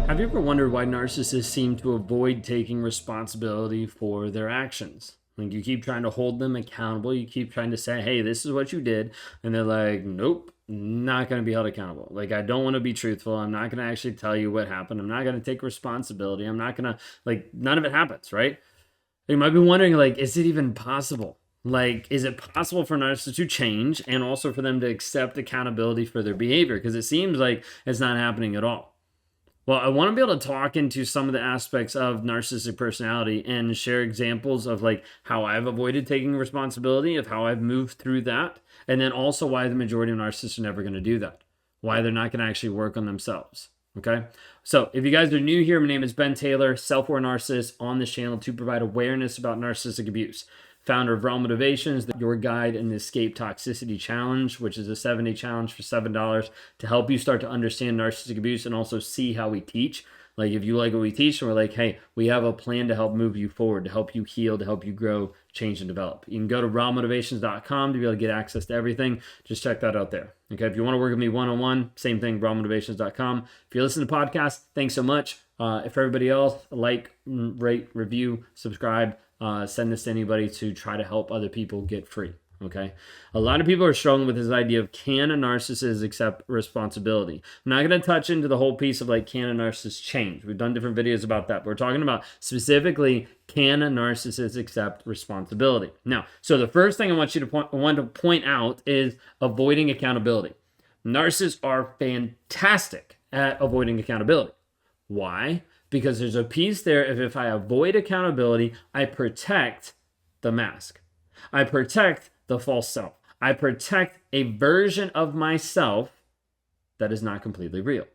Have you ever wondered why narcissists seem to avoid taking responsibility for their actions? Like you keep trying to hold them accountable. You keep trying to say, hey, this is what you did. And they're like, nope, not going to be held accountable. Like, I don't want to be truthful. I'm not going to actually tell you what happened. I'm not going to take responsibility. I'm not going to, like, none of it happens, right? You might be wondering, like, is it even possible? Like, is it possible for narcissists to change and also for them to accept accountability for their behavior? Because it seems like it's not happening at all. Well, I want to be able to talk into some of the aspects of narcissistic personality and share examples of like how I've avoided taking responsibility, of how I've moved through that, and then also why the majority of narcissists are never going to do that, why they're not going to actually work on themselves. Okay. So if you guys are new here, my name is Ben Taylor, self-aware narcissist on this channel to provide awareness about narcissistic abuse. Founder of Raw Motivations, your guide in the Escape Toxicity Challenge, which is a 7-day challenge for $7 to help you start to understand narcissistic abuse and also see how we teach. Like if you like what we teach, and we're like, hey, we have a plan to help move you forward, to help you heal, to help you grow, change, and develop. You can go to rawmotivations.com to be able to get access to everything. Just check that out there. Okay, if you want to work with me one-on-one, same thing, rawmotivations.com. If you're listening to podcasts, thanks so much. If everybody else, like, rate, review, subscribe, send this to anybody to try to help other people get free. Okay. A lot of people are struggling with this idea of can a narcissist accept responsibility? I'm not going to touch into the whole piece of like, can a narcissist change? We've done different videos about that. But we're talking about specifically, can a narcissist accept responsibility? Now, so the first thing I want you to point out is avoiding accountability. Narcissists are fantastic at avoiding accountability. Why? Because there's a piece there of if I avoid accountability, I protect the mask. I protect the false self. I protect a version of myself that is not completely real.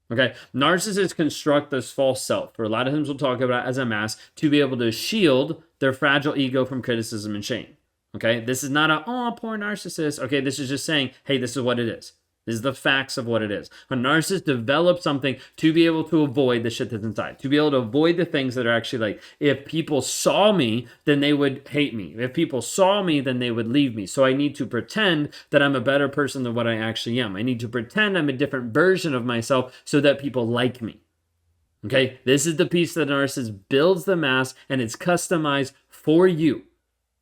Okay, narcissists construct this false self, or a lot of times we'll talk about it as a mask, to be able to shield their fragile ego from criticism and shame. Okay, this is not a, oh, poor narcissist. Okay, this is just saying, hey, this is what it is. This is the facts of what it is. A narcissist develops something to be able to avoid the shit that's inside, to be able to avoid the things that are actually like, if people saw me, then they would hate me. If people saw me, then they would leave me. So I need to pretend that I'm a better person than what I actually am. I need to pretend I'm a different version of myself so that people like me. Okay, this is the piece that the narcissist builds the mask, and it's customized for you.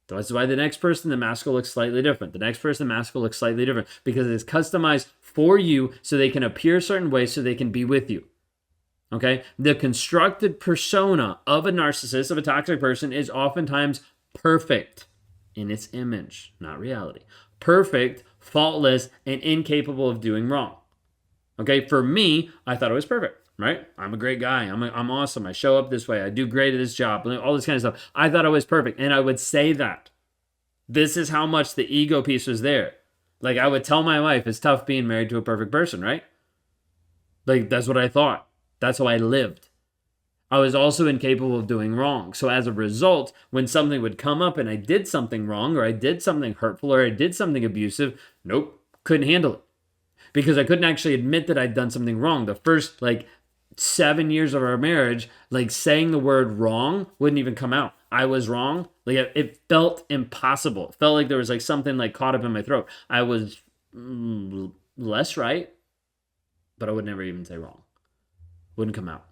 That's why the next person, the mask will look slightly different. The next person, the mask will look slightly different because it's customized for you so they can appear a certain way so they can be with you. Okay? The constructed persona of a narcissist, of a toxic person, is oftentimes perfect in its image, not reality. Perfect, faultless, and incapable of doing wrong. Okay? For me, I thought it was perfect. Right? I'm a great guy. I'm awesome. I show up this way. I do great at this job. All this kind of stuff. I thought I was perfect. And I would say that. This is how much the ego piece was there. Like I would tell my wife, it's tough being married to a perfect person, right? Like that's what I thought. That's how I lived. I was also incapable of doing wrong. So as a result, when something would come up and I did something wrong or I did something hurtful or I did something abusive, nope, couldn't handle it. Because I couldn't actually admit that I'd done something wrong. The first 7 years of our marriage, like saying the word wrong wouldn't even come out. I was wrong. Like it felt impossible. It felt like there was like something like caught up in my throat. I was less right, but I would never even say wrong. Wouldn't come out.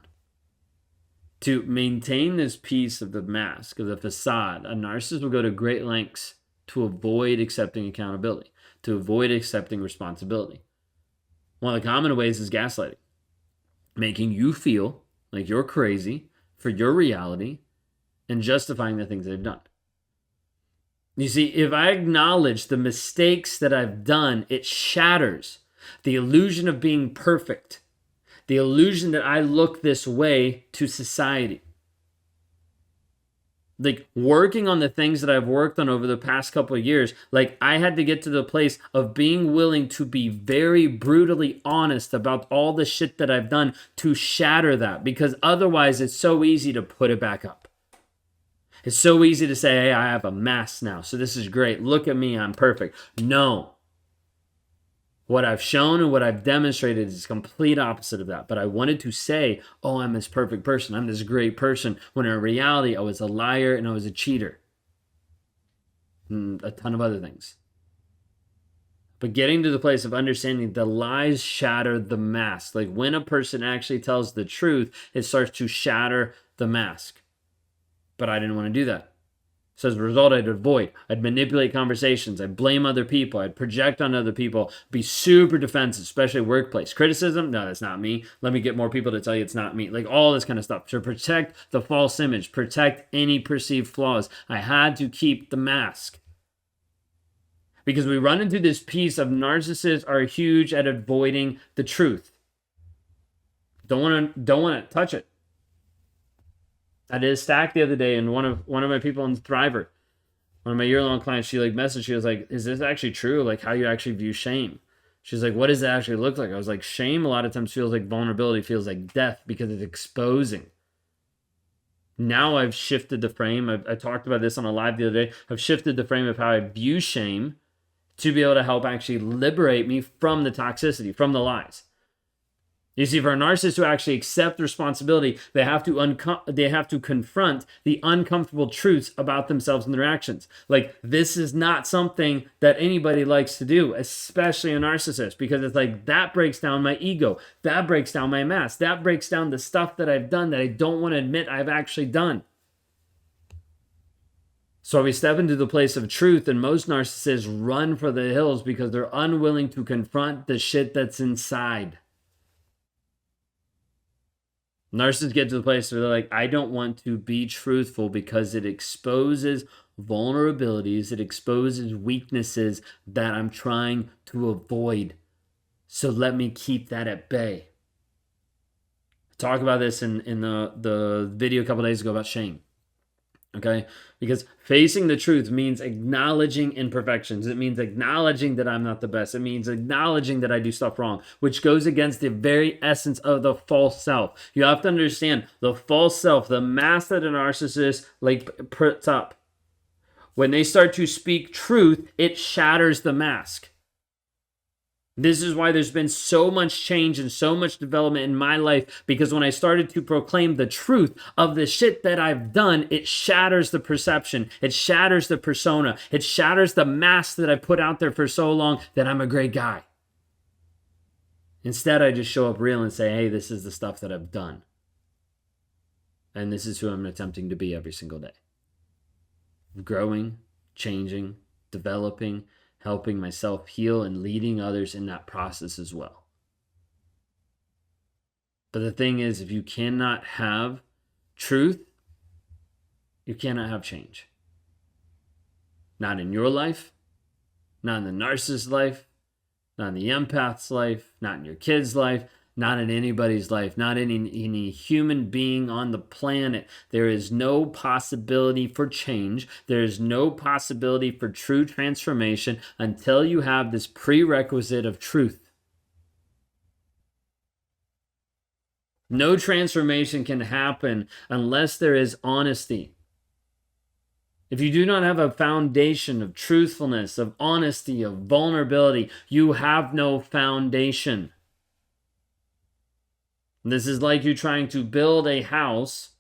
To maintain this piece of the mask, of the facade, a narcissist will go to great lengths to avoid accepting accountability, to avoid accepting responsibility. One of the common ways is gaslighting. Making you feel like you're crazy for your reality and justifying the things they've done. You see, if I acknowledge the mistakes that I've done, it shatters the illusion of being perfect, the illusion that I look this way to society. Like working on the things that I've worked on over the past couple of years, like I had to get to the place of being willing to be very brutally honest about all the shit that I've done to shatter that, because otherwise it's so easy to put it back up. It's so easy to say, hey, I have a mask now, so this is great. Look at me, I'm perfect. No. What I've shown and what I've demonstrated is complete opposite of that. But I wanted to say, oh, I'm this perfect person. I'm this great person. When in reality, I was a liar and I was a cheater. And a ton of other things. But getting to the place of understanding the lies shatter the mask. Like when a person actually tells the truth, it starts to shatter the mask. But I didn't want to do that. So as a result, I'd avoid. I'd manipulate conversations. I'd blame other people. I'd project on other people. Be super defensive, especially workplace. Criticism? No, that's not me. Let me get more people to tell you it's not me. Like all this kind of stuff. To protect the false image. Protect any perceived flaws. I had to keep the mask. Because we run into this piece of narcissists are huge at avoiding the truth. Don't want to touch it. I did a stack the other day, and one of my people in Thriver, one of my year-long clients, she messaged, she was like, is this actually true? Like how you actually view shame? She's like, what does it actually look like? I was like, shame a lot of times feels like vulnerability, feels like death because it's exposing. Now I've shifted the frame. I talked about this on a live the other day. I've shifted the frame of how I view shame to be able to help actually liberate me from the toxicity, from the lies. You see, for a narcissist to actually accept responsibility, they have to confront the uncomfortable truths about themselves and their actions. Like, this is not something that anybody likes to do, especially a narcissist, because it's like, that breaks down my ego. That breaks down my mask. That breaks down the stuff that I've done that I don't want to admit I've actually done. So we step into the place of truth, and most narcissists run for the hills because they're unwilling to confront the shit that's inside. Narcissists get to the place where they're like, I don't want to be truthful because it exposes vulnerabilities, it exposes weaknesses that I'm trying to avoid. So let me keep that at bay. I talked about this in the video a couple days ago about shame. Okay? Because facing the truth means acknowledging imperfections. It means acknowledging that I'm not the best. It means acknowledging that I do stuff wrong, which goes against the very essence of the false self. You have to understand the false self, the mask that a narcissist puts up. When they start to speak truth, it shatters the mask. This is why there's been so much change and so much development in my life, because when I started to proclaim the truth of the shit that I've done, it shatters the perception. It shatters the persona. It shatters the mask that I put out there for so long that I'm a great guy. Instead, I just show up real and say, hey, this is the stuff that I've done. And this is who I'm attempting to be every single day. Growing, changing, developing, helping myself heal, and leading others in that process as well. But the thing is, if you cannot have truth, you cannot have change. Not in your life, not in the narcissist's life, not in the empath's life, not in your kid's life, not in anybody's life, not in any human being on the planet. There is no possibility for change. There is no possibility for true transformation until you have this prerequisite of truth. No transformation can happen unless there is honesty. If you do not have a foundation of truthfulness, of honesty, of vulnerability, you have no foundation. This is like you trying to build a house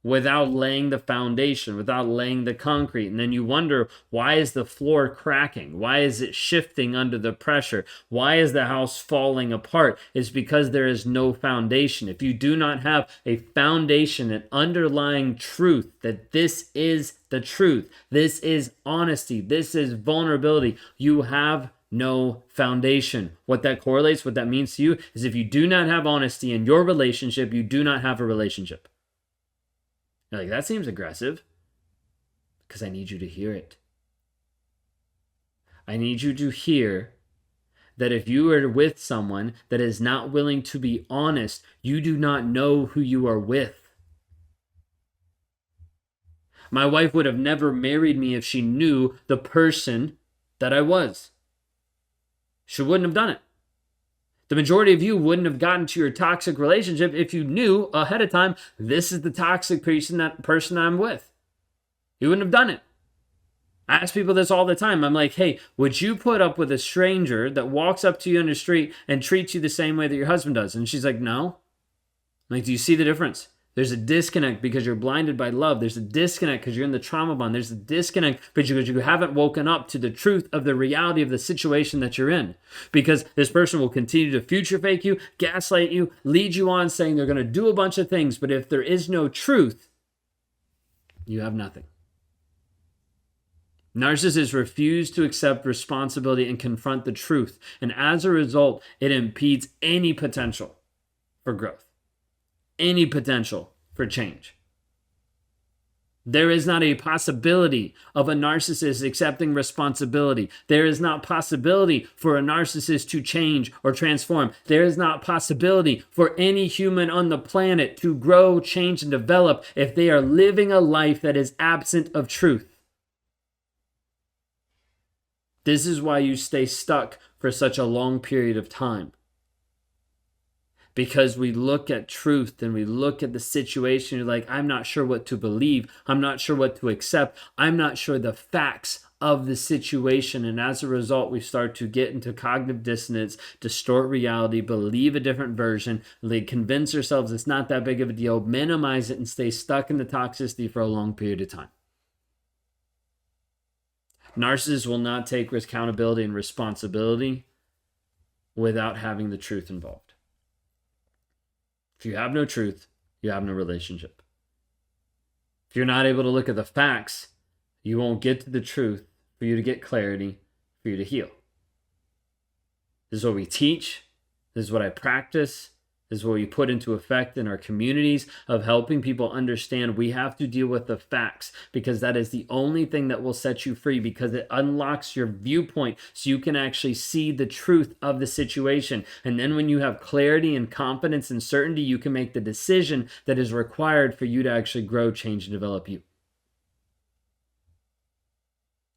without laying the foundation, without laying the concrete. And then you wonder, why is the floor cracking? Why is it shifting under the pressure? Why is the house falling apart? It's because there is no foundation. If you do not have a foundation, an underlying truth, that this is the truth, this is honesty, this is vulnerability, you have no foundation. What that correlates, what that means to you, is if you do not have honesty in your relationship, you do not have a relationship. You're like, that seems aggressive. Because I need you to hear it. I need you to hear that if you are with someone that is not willing to be honest, you do not know who you are with. My wife would have never married me if she knew the person that I was. She wouldn't have done it. The majority of you wouldn't have gotten to your toxic relationship if you knew ahead of time, this is the toxic person I'm with. You wouldn't have done it. I ask people this all the time. I'm like, hey, would you put up with a stranger that walks up to you on the street and treats you the same way that your husband does? And she's like, no. I'm like, do you see the difference? There's a disconnect because you're blinded by love. There's a disconnect because you're in the trauma bond. There's a disconnect because you haven't woken up to the truth of the reality of the situation that you're in. Because this person will continue to future fake you, gaslight you, lead you on saying they're going to do a bunch of things. But if there is no truth, you have nothing. Narcissists refuse to accept responsibility and confront the truth. And as a result, it impedes any potential for growth, any potential for change. There is not a possibility of a narcissist accepting responsibility. There is not possibility for a narcissist to change or transform. There is not possibility for any human on the planet to grow, change, and develop if they are living a life that is absent of truth. This is why you stay stuck for such a long period of time. Because we look at truth and we look at the situation, you're like, I'm not sure what to believe. I'm not sure what to accept. I'm not sure the facts of the situation. And as a result, we start to get into cognitive dissonance, distort reality, believe a different version, convince ourselves it's not that big of a deal, minimize it, and stay stuck in the toxicity for a long period of time. Narcissists will not take accountability and responsibility without having the truth involved. If you have no truth, you have no relationship. If you're not able to look at the facts, you won't get to the truth for you to get clarity, for you to heal. This is what we teach. This is what I practice. This is what we put into effect in our communities of helping people understand we have to deal with the facts, because that is the only thing that will set you free, because it unlocks your viewpoint so you can actually see the truth of the situation. And then when you have clarity and confidence and certainty, you can make the decision that is required for you to actually grow, change, and develop you.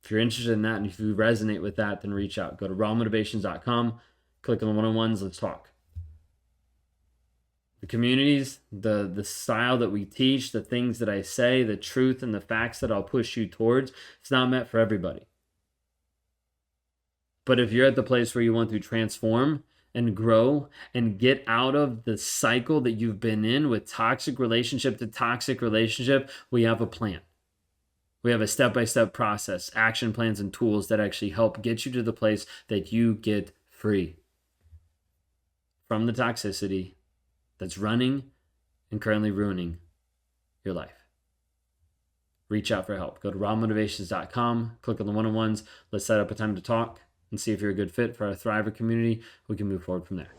If you're interested in that and if you resonate with that, then reach out. Go to rawmotivations.com, click on the one-on-ones, let's talk. The communities, the style that we teach, the things that I say, the truth and the facts that I'll push you towards, it's not meant for everybody. But if you're at the place where you want to transform and grow and get out of the cycle that you've been in with toxic relationship to toxic relationship, we have a plan. We have a step-by-step process, action plans, and tools that actually help get you to the place that you get free from the toxicity that's running and currently ruining your life. Reach out for help. Go to rawmotivations.com, click on the one-on-ones. Let's set up a time to talk and see if you're a good fit for our Thriver community. We can move forward from there.